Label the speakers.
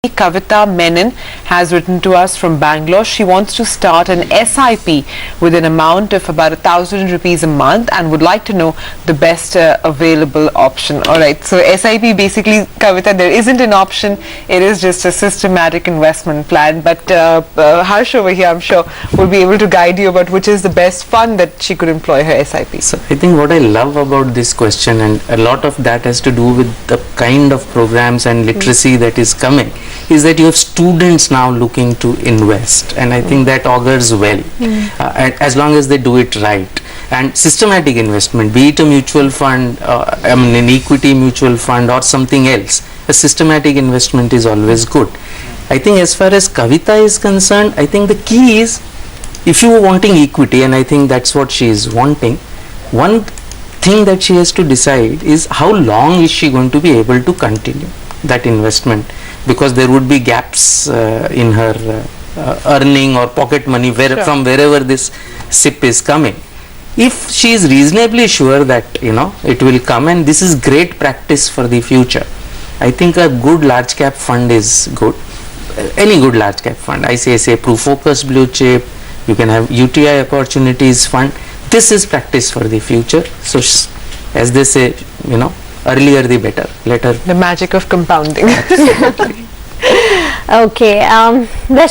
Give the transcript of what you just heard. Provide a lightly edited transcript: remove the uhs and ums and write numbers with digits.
Speaker 1: Kavita Menon has written to us from Bangalore. She wants to start an SIP with an amount of about 1,000 rupees a month and would like to know the best available option. Alright, so SIP basically, Kavita, there isn't an option. It is just a systematic investment plan. But Harsh over here, I'm sure, will be able to guide you about which is the best fund that she could employ her SIP.
Speaker 2: So I think what I love about this question, and a lot of that has to do with the kind of programs and literacy that is coming, is that you have students now looking to invest, and I think that augurs well, as long as they do it right. And systematic investment, be it a mutual fund, an equity mutual fund or something else, a systematic investment is always good. I think as far as Kavita is concerned, I think the key is, if you are wanting equity, and I think that's what she is wanting, one thing that she has to decide is how long is she going to be able to continue that investment, because there would be gaps in her earning or pocket money from wherever this SIP is coming. If she is reasonably sure that it will come, and this is great practice for the future, I think a good large cap fund is good. Any good large cap fund, ICICI PruFocus Blue Chip, you can have UTI Opportunities Fund. This is practice for the future. So as they say, earlier the better, later.
Speaker 1: The magic of compounding.
Speaker 3: Okay, that's